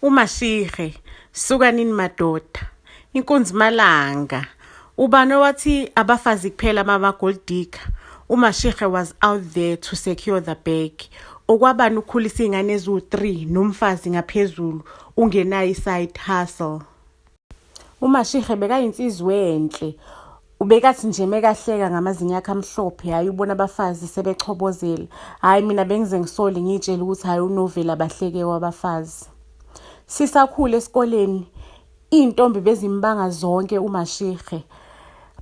uMashire, suka nini madoda, inkunzi malanga. Ubani wathi abafazi kuphela mama gold digger. uMashire was out there to secure the bag. Okwabani ukhulisa ingane ezu3 nomfazi ngaphezulu ungenayo side hustle. uMashire bekayinsizwe enhle. Ubekathi nje mekahleka ngamazinyo akhe amhlophe hayi ubona abafazi sebechobozela. Hayi mina bengize ngisole ngitshela ukuthi hayi unovela abahleke wabafazi. Sisakhula esikoleni intombi bezimbanga zonke uMashire.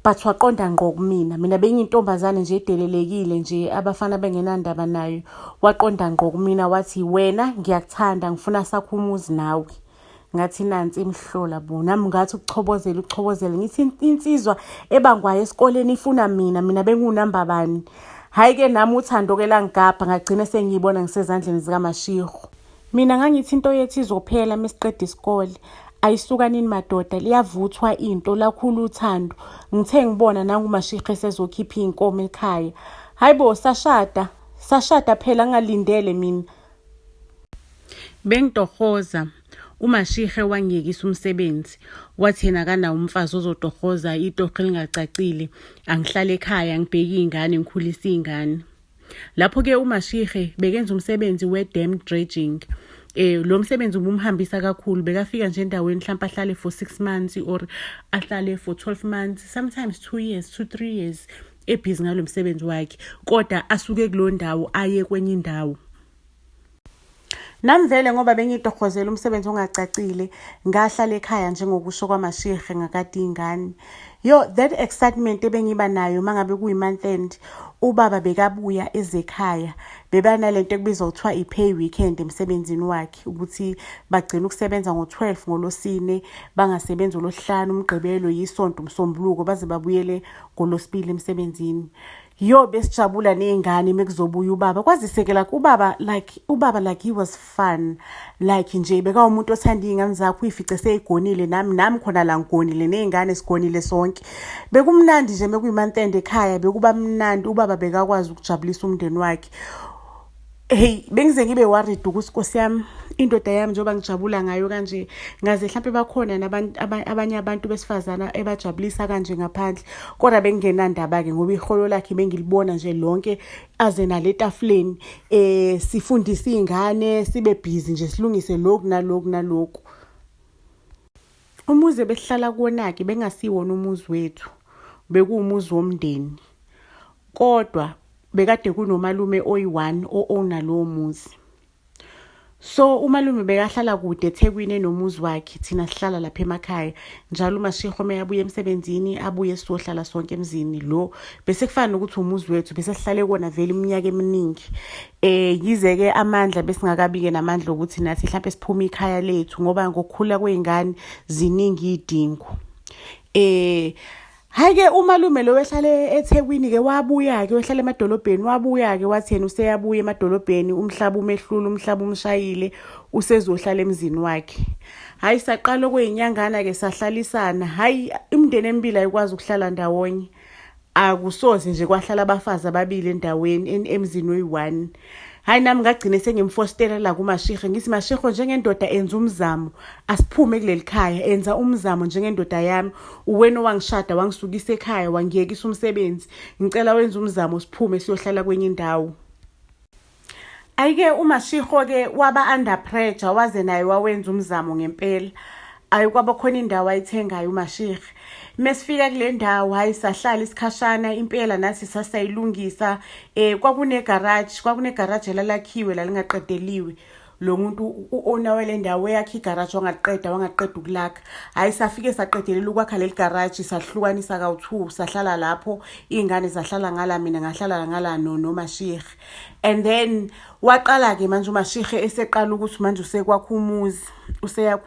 But waqonda ngqo kumina. Mina bengiyintombazane nje edelelekile nje abafana bengenandaba nayo. Waqonda ngqo kumina wathi wena ngiyakuthanda ngifuna sakhumuzi nawe. Ngathi nansi imhlola bo nami ngathi ukuchobozela ngithi insizwa ebangwayo esikoleni ifuna mina bengunamba bani. Hayi ke nami uthando ke langigabha ngagcina sengiyibona ngisezandleni zika Mashire. Mina ngangithi into yethu izophela mesiqeda isikole. Ayisuka nini madoda liyavuthwa into lakhulu uthando. Ngithe ngibona nangu uMashire sezokhipha inkomo ekhaya. Hayibo sashada phela ngalindele mina. Bengitohoza uMashire wangiyekisa umsebenzi. Wathi yena kana umfazi ozotohoza itoho lingacacile. Angihlale ekhaya ngibheke izingane ngikhulisa izingane. Lapho ke uMashire bekenza umsebenzi we-dam dredging. Lo msebenzi ubumhambisa kakhulu bekafika nje endaweni mhlawumbe ahlale for 6 months or ahlale for 12 months, sometimes 2 years, 2-3 years ebhizi ngalo msebenzi wakhe. Kodwa asuke kulo ndawo aye kwenye indawo. Nami vele ngoba bengitohozela umsebenzi ongacacile ngahlala ekhaya njengokusho kwaMashire ngakade ingane. That excitement ebengiba nayo mangabe kuyi-month end ubaba bekabuya ezekhaya bebanalento ekubizwa kuthiwa i-pay weekend emsebenzini wakhe ukuthi bagcina ukusebenza ngo-12 ngolosine bangasebenzi uLosihlanu uMgqibelo yisonto uMsombuluko baze babuyele ngolosibili emsebenzini. Besijabula nezingane mekuzobuya ubaba kwazisekela ubaba like he was fun like nje beka umuntu othanda izingane zakhe uyifice seyigonile nami khona la ngigonile nezingane sigonile sonke. Bekumnandi nje mekuyi-month end ekhaya bekuba mnandi ubaba bekakwazi ukujabulisa umndeni wakhe. Bengize ngibe worried ukuthi Nkosi yami indoda yami njengoba ngijabula ngayo kanje ngaze mhlawumbe bakhona nabantu abanye abantu besifazana ebajabulisa kanje ngaphandle. Kodwa bengingenandaba ke ngoba iholo lakhe bengilibona nje lonke aze naletafuleni sifundisa izingane sibe busy nje silungise lokhu nalokhu. Umuzi besihlala kuwona ke bengasiwona umuzi wethu bekuwumuzi womndeni. Kodwa bekade kunomalume oyi1 o-owner lowo muzi. So umalume bekahlala kude eThekwini enomuzi wakhe thina sihlala lapha emakhaya. Njalo uMashire meyabuya emsebenzini abuye sizohlala sonke emzini lo bese kufana ukuthi umuzi wethu bese sihlale kona vele iminyaka eminingi. Yize ke amandla besingakabike namandla ukuthi nathi mhlawumbe siphuma ikhaya lethu ngoba ngokukhula kwezingane ziningi idingo. Hayi ke umalume lo wehlale eThekwini ke wabuya ke wehlala emadolobheni wabuya ke wathi yena useyabuya emadolobheni umhlaba umehlula umhlaba umshayile usezohlala emzini wakhe. Hayi saqala kwezinyangana ke sahlalisana. Hayi imndeni emibili ayikwazi ukuhlala ndawonye. Akusoze nje kwahlala abafazi ababili endaweni emzini oyi1. Hayi nami ngagcina sengimfostela la kuMashire ngithi Mashire njengendoda enza umzamo asiphume kuleli khaya enza umzamo njengendoda yami uwena wangishada wangisukisa ekhaya wangiyekisa umsebenzi ngicela wenza umzamo siphume siyohlala kwenye indawo. Ayike uMashire ke waba under pressure waze naye wawenza umzamo ngempela. Ayikwaba khona indawo ayithengayo uMashire. Mesifika kule ndawo hayi sahlala isikhashana impela nathi sasayilungisa. Kwakune garage lalakhiwe lalingaqedeliwe. Lo muntu uowner wale ndawo yakhe igarage wangaqeda ukulakha. Hayi safike saqedelela ukwakha leli garage sahlukanisa kawu2 sahlala lapho izingane zahlala ngala mina ngahlala ngala noMashire. And then waqala ke manje uMashire eseqala ukuthi manje usekwakha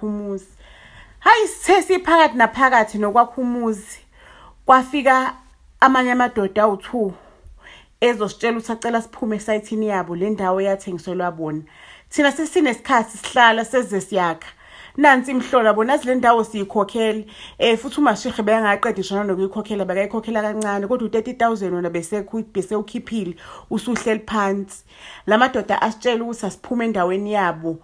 umuzi. Hayi sesiphakathi naphakathi nokwakha umuzi kwafika amanye amadoda awu2 ezositshela ukuthi acela siphume esayithini yabo le ndawo yathengiselwa bona. Thina sesinesikhathi sihlala seze siyakha. Nansi imhlola bona le ndawo siyikhokhela futhi uMashire bengaqedi shona nokuyikhokhela bakayikhokhela kancane kodwa u30,000 wona bese ukhiphile usuhleli phansi. Lamadoda asitshela ukuthi asiphume endaweni yabo.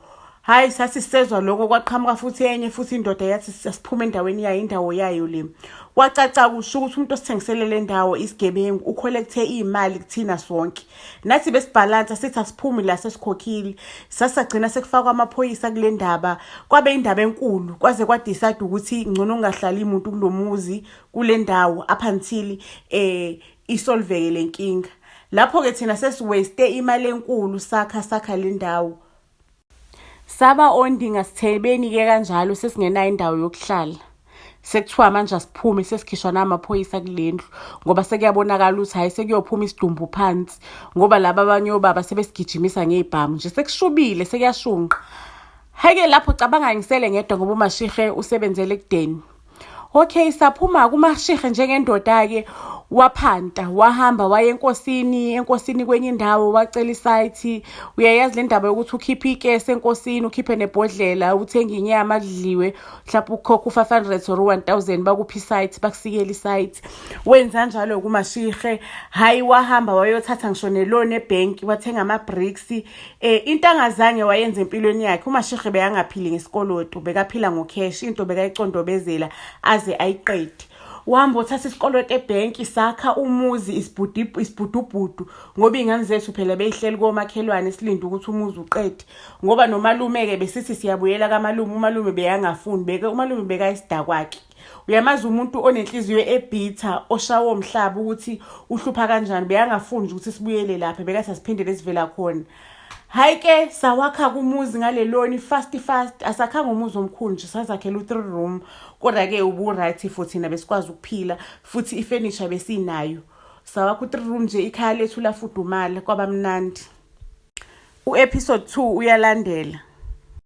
Hayi sasisezwa lokho kwaqhamuka futhi enye futhi indoda yathi sasiphume endaweni yayo indawo yayo le. Kwacaca kusho ukuthi umuntu osithengisele le ndawo isigebengu ucollecte imali kuthina sonke. Nathi besibhalansa sithi asiphumi la sesikhokhile. Sasagcina sekufakwa amaphoyisa kule ndaba. Kwabe indaba enkulu kwaze kwadecide ukuthi ngcono ungahlali umuntu kulomuzi kule ndawo up until isolveke lenkinga. Lapho ke thina sesiwaste imali enkulu sakha le ndawo. Saba ondinga sithebeni ke kanjalo sesingenayo indawo yokuhlala. Sekuthiwa manje asiphume sesikhishwa namaphoyisa kulendlu ngoba sekuyabonakala ukuthi hayi sekuyophuma isidumbu phansi ngoba laba abanye obaba sebesigijimisa ngeibhamu nje sekushubile sekuyashunqa. Hake lapho cabanga ngisele ngedwa ngoba uMashihe usebenzele ekudeni. Okay saphuma kuMashihe njengendoda ke waphanta wahamba waye enkosini kwenye indawo wacela isite. Uyayazi le ndaba yokuthi ukhiphe ikese enkosini ukhiphe nebhodlela uthenga inyama kudliwe mhlawumbe ukhokha u500 or 1000 bakuphi isite bakusikela isite. Wenza njalo kuMashihe hayi wahamba wayothatha ngisho nelone ebank wathenga ama bricks. Into angazange wayenza empilweni yakhe uMashihe beyangaphili ngesikoloto bekaphila ngocash into bekayicondobezela aze ayiqede. Wahamba uthatha isikoloto ebank sakha umuzi isibhudubhudu ngoba ingane zethu phela beyihleli komakhelwane silinda ukuthi umuzi uqede ngoba nomalume ke besithi siyabuyela kaMalume uMalume beyangafuni uMalume bekayisida kwakhe. Uyamazi umuntu onenhliziyo ebitha oshawo umhlaba ukuthi uhlupha kanjani beyangafuni ukuthi sibuyele lapha bekathi asiphindele sivela khona. Hayi ke sawakha kumuzi ngaleloni fast asakhanga umuzi omkhulu nje sazakhela u3 room kodwa ke ubu right for thina besikwazi ukuphila futhi ifurniture besinayo. Sawakha u3 room nje ikhaya lethu lafudumala kwabamnandi. Episode 2 uyalandela.